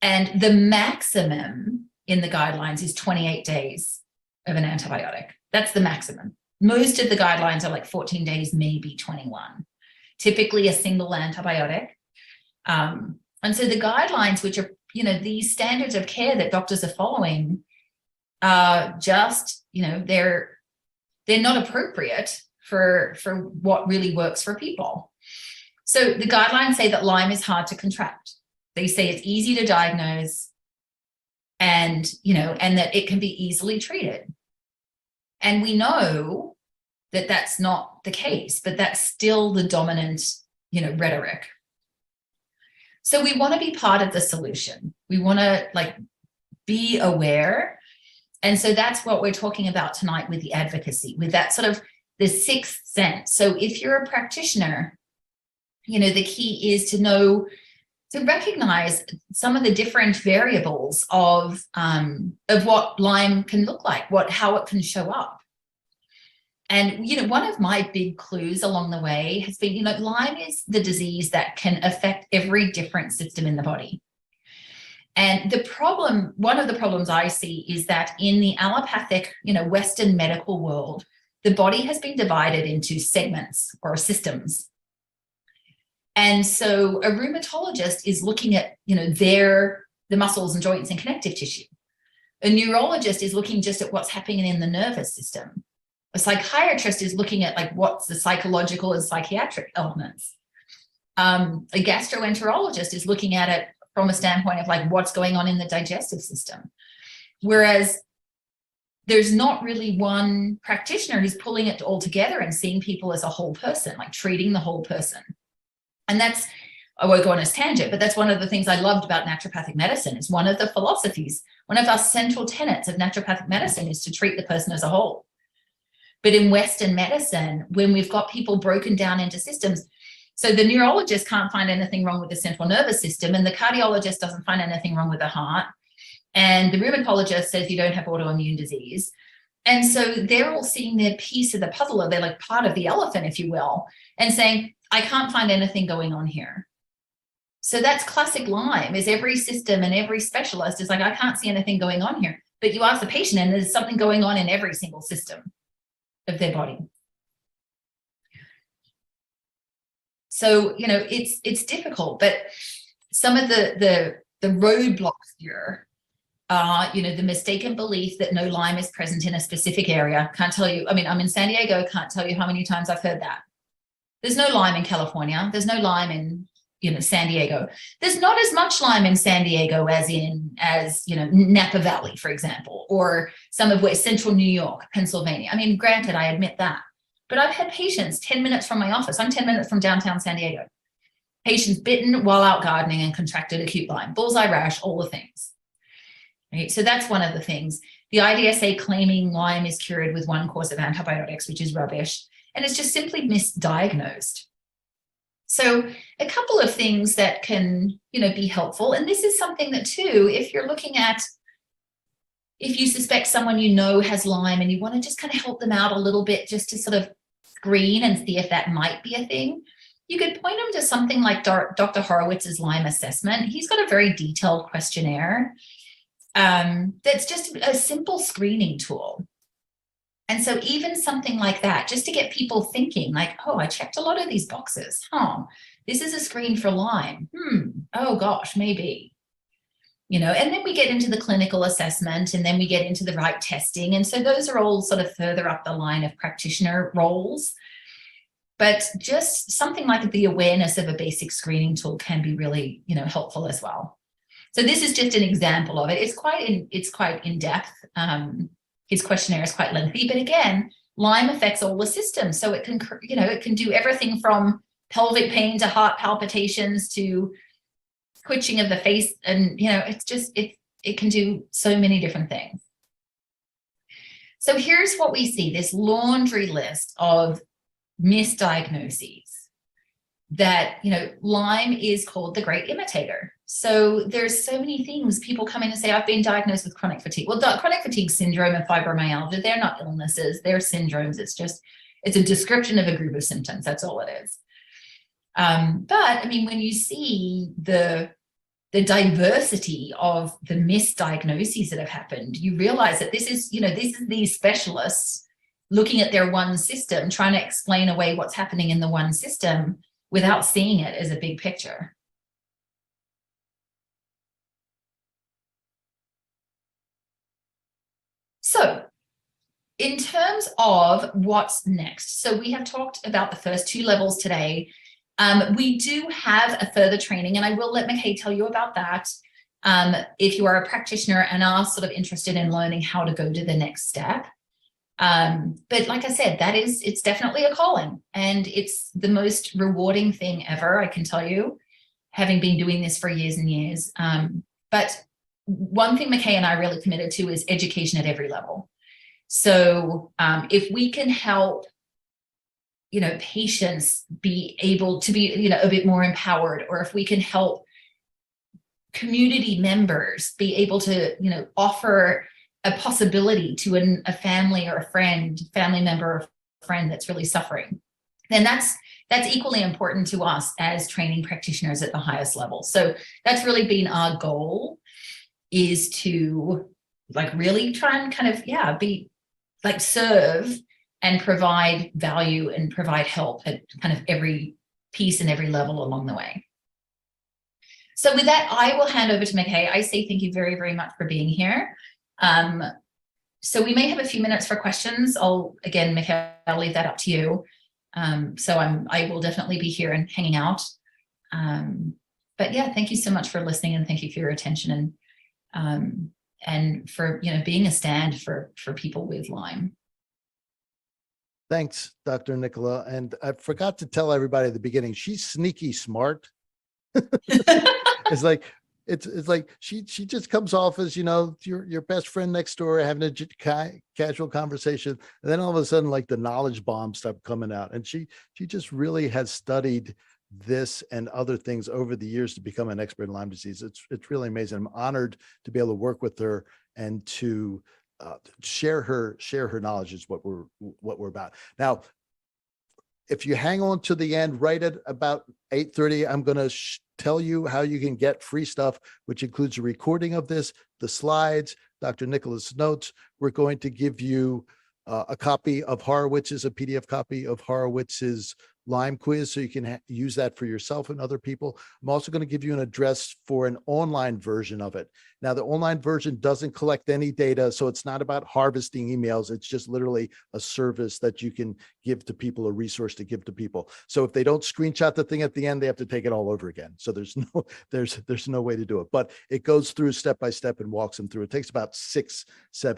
And the maximum in the guidelines is 28 days of an antibiotic. That's the maximum. Most of the guidelines are like 14 days, maybe 21, typically a single antibiotic. And so the guidelines, which are, you know, these standards of care that doctors are following, just, you know, they're not appropriate for what really works for people. So the guidelines say that Lyme is hard to contract. They say it's easy to diagnose and, you know, and that it can be easily treated. And we know that that's not the case, but that's still the dominant, you know, rhetoric. So we want to be part of the solution. We want to like be aware. And so that's what we're talking about tonight with the advocacy, with that sort of the sixth sense. So if you're a practitioner, you know, the key is to know, to recognize some of the different variables of what Lyme can look like, how it can show up. And, you know, one of my big clues along the way has been, you know, Lyme is the disease that can affect every different system in the body. And the problem, one of the problems I see is that in the allopathic, you know, Western medical world, the body has been divided into segments or systems. And so a rheumatologist is looking at, you know, the muscles and joints and connective tissue. A neurologist is looking just at what's happening in the nervous system. A psychiatrist is looking at like what's the psychological and psychiatric elements. A gastroenterologist is looking at it from a standpoint of like what's going on in the digestive system. Whereas there's not really one practitioner who's pulling it all together and seeing people as a whole person, like treating the whole person. And that's, I won't go on a tangent, but that's one of the things I loved about naturopathic medicine. Is one of the philosophies, one of our central tenets of naturopathic medicine is to treat the person as a whole. But in Western medicine, when we've got people broken down into systems, so the neurologist can't find anything wrong with the central nervous system, and the cardiologist doesn't find anything wrong with the heart, and the rheumatologist says you don't have autoimmune disease. And so they're all seeing their piece of the puzzle, or they're like part of the elephant, if you will, and saying, I can't find anything going on here. So that's classic Lyme, is every system and every specialist is like, I can't see anything going on here. But you ask the patient and there's something going on in every single system of their body. So, you know, it's difficult, but some of the roadblocks here are, you know, the mistaken belief that no Lyme is present in a specific area. Can't tell you, I mean, I'm in San Diego, can't tell you how many times I've heard that. There's no Lyme in California. There's no Lyme in, you know, San Diego. There's not as much Lyme in San Diego as you know, Napa Valley, for example, or some of West Central New York, Pennsylvania. I mean, granted, I admit that, but I've had patients 10 minutes from my office. I'm 10 minutes from downtown San Diego. Patients bitten while out gardening and contracted acute Lyme, bullseye rash, all the things. Right? So that's one of the things. The IDSA claiming Lyme is cured with one course of antibiotics, which is rubbish, and it's just simply misdiagnosed. So a couple of things that can, you know, be helpful. And this is something that too, if you're looking at, if you suspect someone you know has Lyme and you want to just kind of help them out a little bit, just to sort of screen and see if that might be a thing, you could point them to something like Dr. Horowitz's Lyme assessment. He's got a very detailed questionnaire that's just a simple screening tool. And so even something like that, just to get people thinking like, oh, I checked a lot of these boxes. This is a screen for Lyme. Oh gosh, maybe. You know, and then we get into the clinical assessment, and then we get into the right testing. And so those are all sort of further up the line of practitioner roles. But just something like the awareness of a basic screening tool can be really, helpful as well. So this is just an example of it. It's quite in depth. His questionnaire is quite lengthy, but again, Lyme affects all the systems. So it can do everything from pelvic pain to heart palpitations to twitching of the face. And, it can do so many different things. So here's what we see, this laundry list of misdiagnoses that, Lyme is called the great imitator. So there's so many things. People come in and say, I've been diagnosed with chronic fatigue. Well, chronic fatigue syndrome and fibromyalgia, they're not illnesses, they're syndromes. It's a description of a group of symptoms. That's all it is. But when you see the diversity of the misdiagnoses that have happened, you realize that this is these specialists looking at their one system, trying to explain away what's happening in the one system without seeing it as a big picture. So in terms of what's next, so we have talked about the first 2 levels today. We do have a further training, and I will let McKay tell you about that. If you are a practitioner and are sort of interested in learning how to go to the next step. But like I said, it's definitely a calling, and it's the most rewarding thing ever, I can tell you, having been doing this for years and years. But one thing McKay and I really committed to is education at every level. So if we can help, patients be able to be, a bit more empowered, or if we can help community members be able to, offer a possibility to a family or a family member or friend that's really suffering, then that's equally important to us as training practitioners at the highest level. So that's really been our goal, is to really try and kind of, be serve and provide value and provide help at kind of every piece and every level along the way. So with that, I will hand over to McKay. I say thank you very, very much for being here. So we may have a few minutes for questions. Again, McKay, I'll leave that up to you. So I will definitely be here and hanging out. But yeah, thank you so much for listening, and thank you for your attention, and for being a stand for people with Lyme. Thanks, Dr. Nicola. And I forgot to tell everybody at the beginning, she's sneaky smart. It's like she just comes off as, your best friend next door, having a casual conversation. And then all of a sudden, the knowledge bombs start coming out. And she just really has studied this and other things over the years to become an expert in Lyme disease. It's really amazing. I'm honored to be able to work with her and to share her knowledge is what we're about. Now, if you hang on to the end, right at about 8:30, I'm going to tell you how you can get free stuff, which includes a recording of this, the slides, Dr. Nicola's notes. We're going to give you a copy of Horowitz's, a PDF copy of Horowitz's Lyme quiz, so you can use that for yourself and other people. I'm also going to give you an address for an online version of it. Now, the online version doesn't collect any data, so it's not about harvesting emails. It's just literally a service that you can give to people, a resource to give to people. So if they don't screenshot the thing at the end, they have to take it all over again. So there's no way to do it, but it goes through step by step and walks them through. It takes about 6-7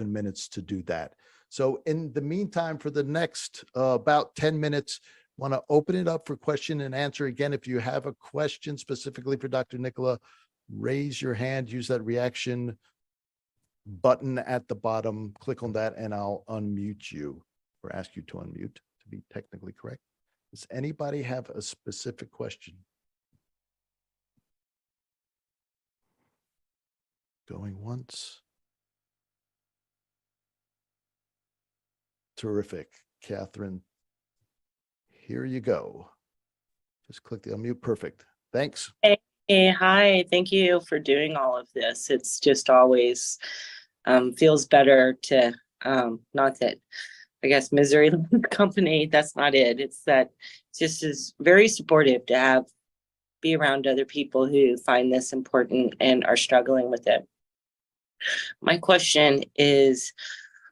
minutes to do that. So in the meantime, for the next about 10 minutes, want to open it up for question and answer. Again, if you have a question specifically for Dr. Nicola, raise your hand, use that reaction button at the bottom, click on that, and I'll unmute you, or ask you to unmute, to be technically correct. Does anybody have a specific question? Going once. Terrific, Catherine. Here you go. Just click the unmute. Perfect. Thanks. Hey, hi. Thank you for doing all of this. It's just always feels better to, not that, I guess, misery loves company. That's not it. It's that it just is very supportive to be around other people who find this important and are struggling with it. My question is,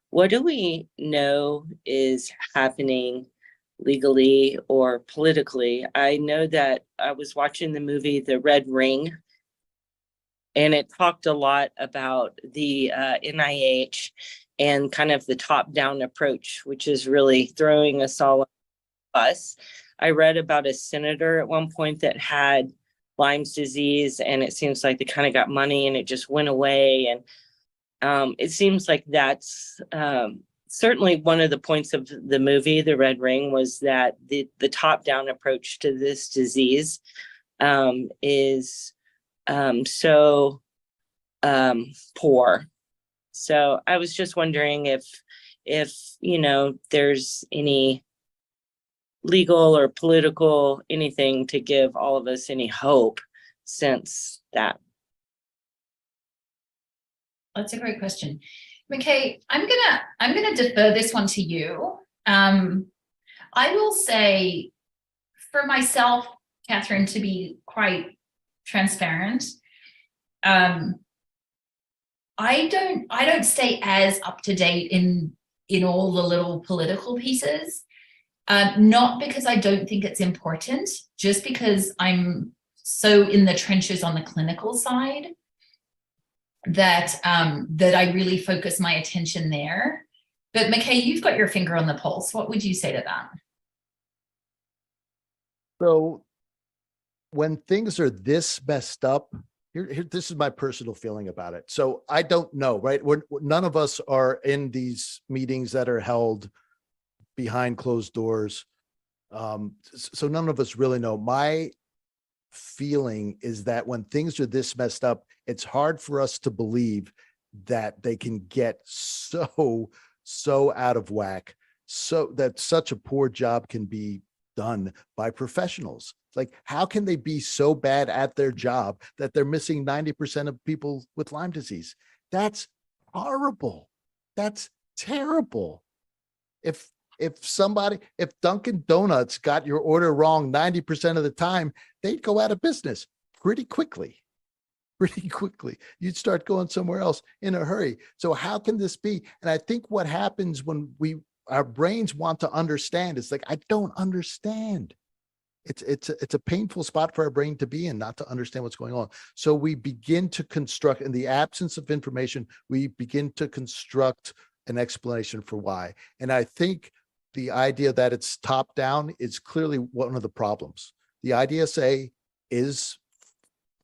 what do we know is happening legally or politically. I know that I was watching the movie The Red Ring, and it talked a lot about the NIH and kind of the top-down approach, which is really throwing us all on the bus. I read about a senator at one point that had Lyme's disease, and it seems like they kind of got money and it just went away. And it seems like that's certainly one of the points of the movie, The Red Ring, was that the top-down approach to this disease is so poor. So I was just wondering if there's any legal or political anything to give all of us any hope since that. That's a great question. McKay, I'm gonna defer this one to you. I will say for myself, Catherine, to be quite transparent, I don't stay as up to date in all the little political pieces. Not because I don't think it's important, just because I'm so in the trenches on the clinical side that I really focus my attention there. But McKay, you've got your finger on the pulse. What would you say to that? So when things are this messed up, here, this is my personal feeling about it. So I don't know, right? None of us are in these meetings that are held behind closed doors. So none of us really know. My feeling is that when things are this messed up, it's hard for us to believe that they can get so out of whack, so that such a poor job can be done by professionals. Like, how can they be so bad at their job that they're missing 90% of people with Lyme disease? That's horrible. That's terrible. If Dunkin' Donuts got your order wrong 90% of the time, they'd go out of business pretty quickly. You'd start going somewhere else in a hurry. So how can this be? And I think what happens when our brains want to understand, it's like, I don't understand. It's a painful spot for our brain to be in, not to understand what's going on. So we begin to construct, in the absence of information, we begin to construct an explanation for why. And I think the idea that it's top down is clearly one of the problems. The IDSA is,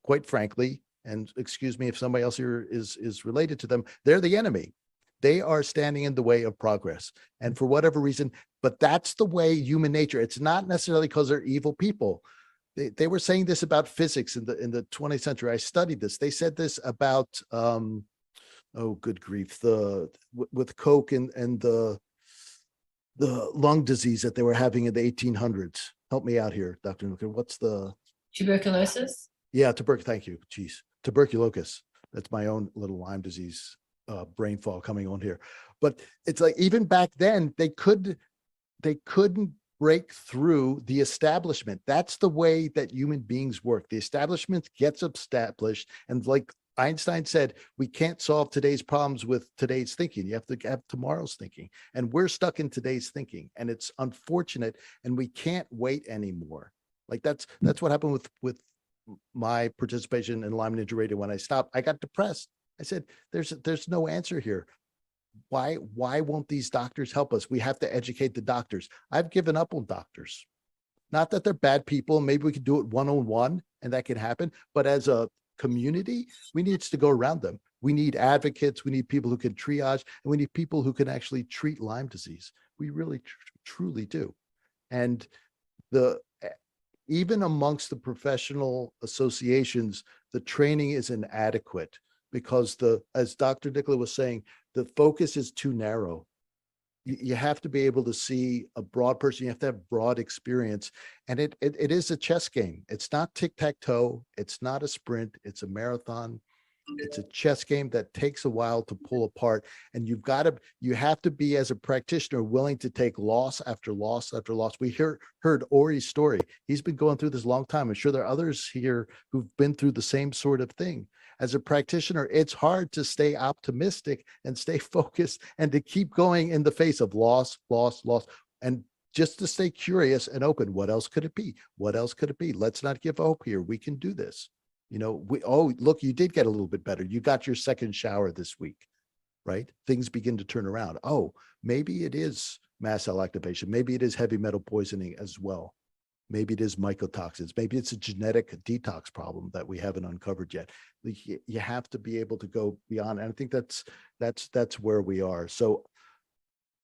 quite frankly, and excuse me if somebody else here is related to them, they're the enemy. They are standing in the way of progress. And for whatever reason, but that's the way human nature. It's not necessarily because they're evil people. They were saying this about physics in the 20th century. I studied this. They said this about, oh, good grief, with Coke and the lung disease that they were having in the 1800s. Help me out here, Dr. Nuker. What's the tuberculosis? Yeah, thank you. Geez, tuberculosis. That's my own little Lyme disease brain fall coming on here. But it's like, even back then, they couldn't break through the establishment. That's the way that human beings work. The establishment gets established, and like Einstein said, we can't solve today's problems with today's thinking. You have to have tomorrow's thinking. And we're stuck in today's thinking. And it's unfortunate, and we can't wait anymore. Like that's what happened with my participation in Lyme Ninja Radio. When I stopped, I got depressed. I said, there's no answer here. Why won't these doctors help us? We have to educate the doctors. I've given up on doctors. Not that they're bad people. Maybe we could do it one-on-one and that can happen. But as a community, we need to go around them. We need advocates. We need people who can triage, and we need people who can actually treat Lyme disease. We really truly do. And even amongst the professional associations, the training is inadequate because as Dr. Nicola was saying, the focus is too narrow. You have to be able to see a broad person. You have to have broad experience. And it is a chess game. It's not tic-tac-toe. It's not a sprint. It's a marathon. It's a chess game that takes a while to pull apart. And you have to be, as a practitioner, willing to take loss after loss after loss. We heard Ori's story. He's been going through this a long time. I'm sure there are others here who've been through the same sort of thing. As a practitioner, it's hard to stay optimistic and stay focused and to keep going in the face of loss, and just to stay curious and open. What else could it be? What else could it be? Let's not give hope here. We can do this. Oh, look, you did get a little bit better. You got your second shower this week, right? Things begin to turn around. Oh, maybe it is mast cell activation. Maybe it is heavy metal poisoning as well. Maybe it is mycotoxins. Maybe it's a genetic detox problem that we haven't uncovered yet. You have to be able to go beyond. And I think that's where we are. So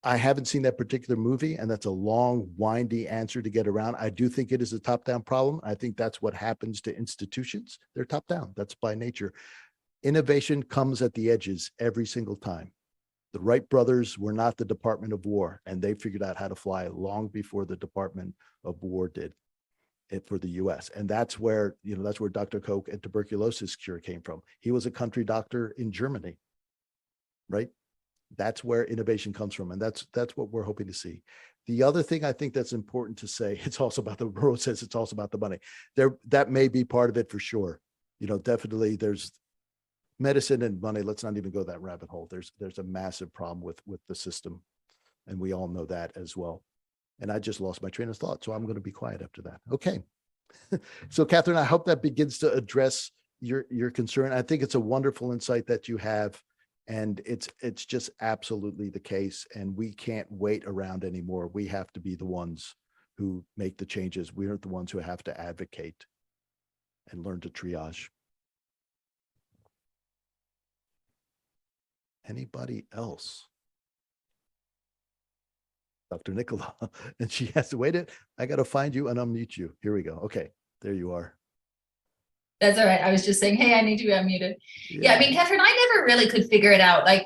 I haven't seen that particular movie, and that's a long, windy answer to get around. I do think it is a top-down problem. I think that's what happens to institutions. They're top-down. That's by nature. Innovation comes at the edges every single time. The Wright brothers were not the Department of War, and they figured out how to fly long before the Department of War did it for the US. And that's where Dr. Koch and tuberculosis cure came from. He was a country doctor in Germany, right? That's where innovation comes from. And that's what we're hoping to see. The other thing I think that's important to say, it's also about the world says it's also about the money. That may be part of it for sure. Definitely there's medicine and money. Let's not even go that rabbit hole. There's a massive problem with the system. And we all know that as well. And I just lost my train of thought. So I'm going to be quiet after that. Okay. So Catherine, I hope that begins to address your concern. I think it's a wonderful insight that you have. And it's just absolutely the case. And we can't wait around anymore. We have to be the ones who make the changes. We are the ones who have to advocate and learn to triage. Anybody else? Dr. Nicola, and she has to wait it. I got to find you and unmute you. Here we go. Okay, there you are. That's all right. I was just saying, hey, I need to be unmuted. Yeah, I mean, Catherine, I never really could figure it out. Like,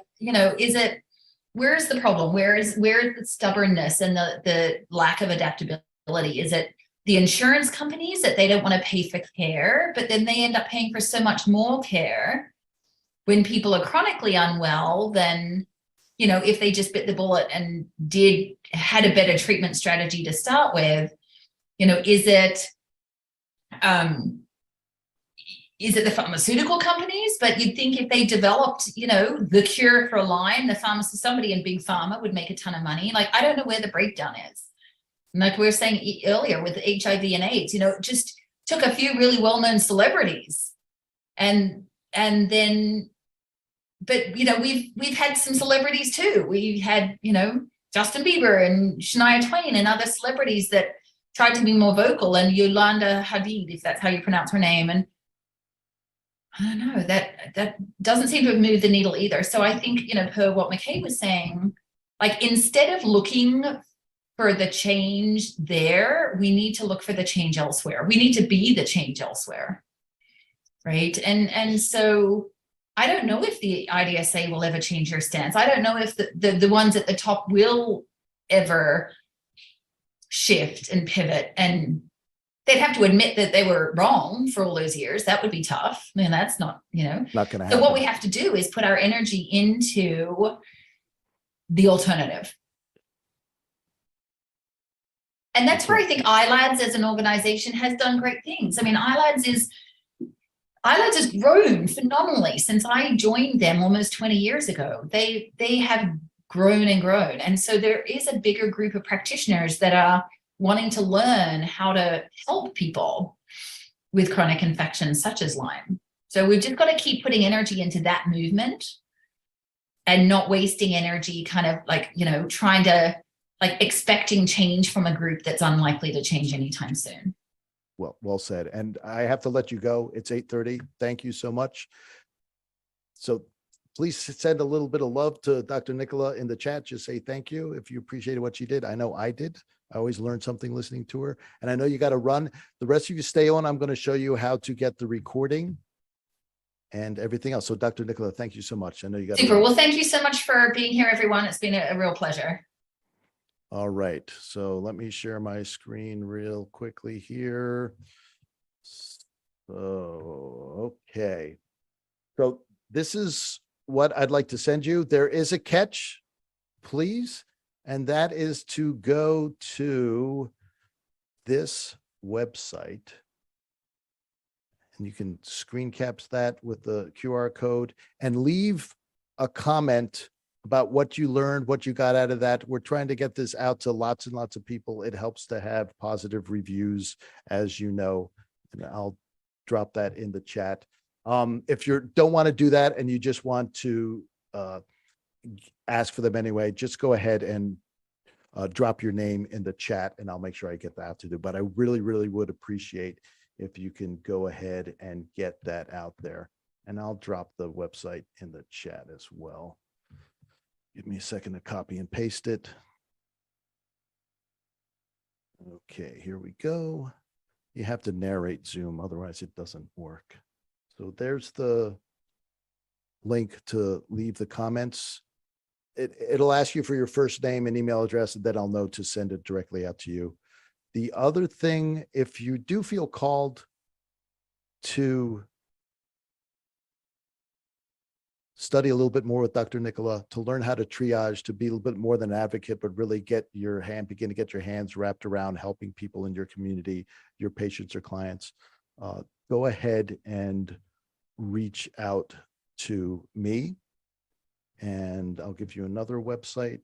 where's the problem? Where's the stubbornness and the lack of adaptability? Is it the insurance companies that they don't want to pay for care, but then they end up paying for so much more care when people are chronically unwell? Then, if they just bit the bullet and had a better treatment strategy to start with, is it the pharmaceutical companies? But you'd think if they developed, the cure for Lyme, somebody in big pharma would make a ton of money. Like, I don't know where the breakdown is. And like we were saying earlier with HIV and AIDS, it just took a few really well-known celebrities and then, but we've had some celebrities too. We had, Justin Bieber and Shania Twain and other celebrities that tried to be more vocal, and Yolanda Hadid, if that's how you pronounce her name. And I don't know, that doesn't seem to have moved the needle either. So I think, per what McKay was saying, like, instead of looking for the change there, we need to look for the change elsewhere. We need to be the change elsewhere, right? And so I don't know if the IDSA will ever change their stance. I don't know if the ones at the top will ever shift and pivot, and they'd have to admit that they were wrong for all those years. That would be tough. I mean, that's not going to happen. So what we have to do is put our energy into the alternative. And that's where I think iLads as an organization has done great things. I mean, iLads has grown phenomenally since I joined them almost 20 years ago. They have grown and grown. And so there is a bigger group of practitioners that are wanting to learn how to help people with chronic infections such as Lyme. So we've just got to keep putting energy into that movement and not wasting energy kind of like, trying to expecting change from a group that's unlikely to change anytime soon. Well said. And I have to let you go. It's 8:30. Thank you so much. So please send a little bit of love to Dr. Nicola in the chat. Just say thank you if you appreciated what she did. I know I did. I always learn something listening to her. And I know you got to run. The rest of you stay on. I'm going to show you how to get the recording and everything else. So Dr. Nicola, thank you so much. I know you got super. Well, thank you so much for being here, everyone. It's been a real pleasure. All right. So let me share my screen real quickly here. So, okay. So this is what I'd like to send you. There is a catch, please. And that is to go to this website. And you can screen caps that with the QR code and leave a comment about what you learned, what you got out of that. We're trying to get this out to lots and lots of people. It helps to have positive reviews, as you know, and I'll drop that in the chat. If you don't want to do that and you just want to ask for them anyway, just go ahead and drop your name in the chat and I'll make sure I get that out to you. But I really, really would appreciate if you can go ahead and get that out there. And I'll drop the website in the chat as well. Give me a second to copy and paste it. Okay, here we go. You have to narrate Zoom, otherwise it doesn't work. So there's the link to leave the comments. It'll ask you for your first name and email address, and then I'll know to send it directly out to you. The other thing, if you do feel called to study a little bit more with Dr. Nicola, to learn how to triage, to be a little bit more than an advocate, but really begin to get your hands wrapped around helping people in your community, your patients or clients, go ahead and reach out to me. And I'll give you another website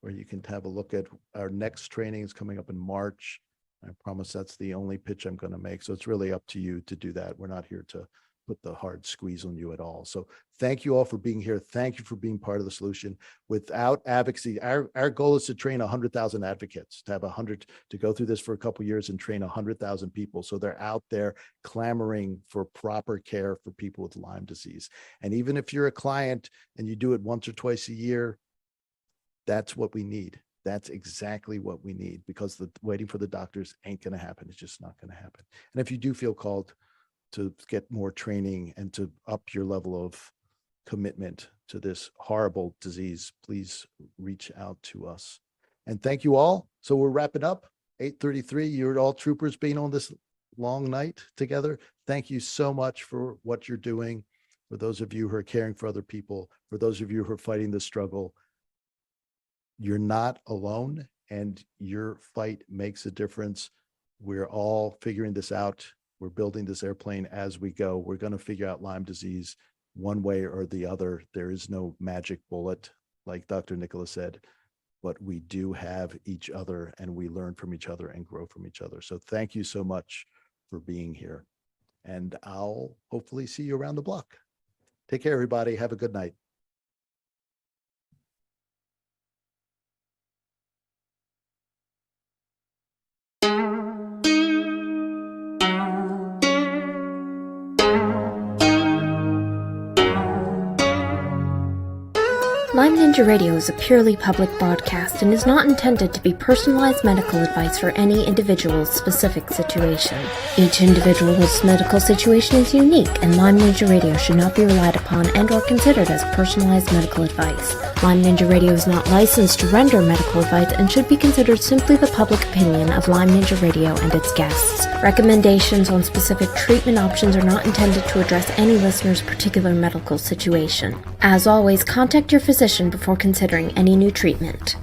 where you can have a look at our next training is coming up in March. I promise that's the only pitch I'm going to make. So it's really up to you to do that. We're not here to put the hard squeeze on you at all. So thank you all for being here. Thank you for being part of the solution. Without advocacy, our goal is to train 100,000 advocates, to have 100, to go through this for a couple of years and train 100,000 people. So they're out there clamoring for proper care for people with Lyme disease. And even if you're a client and you do it once or twice a year, that's what we need. That's exactly what we need, because the waiting for the doctors ain't going to happen. It's just not going to happen. And if you do feel called to get more training and to up your level of commitment to this horrible disease, please reach out to us. And thank you all. So we're wrapping up 8:33. You're all troopers being on this long night together. Thank you so much for what you're doing. For those of you who are caring for other people, for those of you who are fighting the struggle, you're not alone and your fight makes a difference. We're all figuring this out. We're building this airplane as we go. We're going to figure out Lyme disease one way or the other. There is no magic bullet, like Dr. Nicola said, but we do have each other and we learn from each other and grow from each other. So thank you so much for being here. And I'll hopefully see you around the block. Take care, everybody. Have a good night. Lyme Ninja Radio is a purely public broadcast and is not intended to be personalized medical advice for any individual's specific situation. Each individual's medical situation is unique, and Lyme Ninja Radio should not be relied upon and or considered as personalized medical advice. Lyme Ninja Radio is not licensed to render medical advice and should be considered simply the public opinion of Lyme Ninja Radio and its guests. Recommendations on specific treatment options are not intended to address any listener's particular medical situation. As always, contact your physician before considering any new treatment.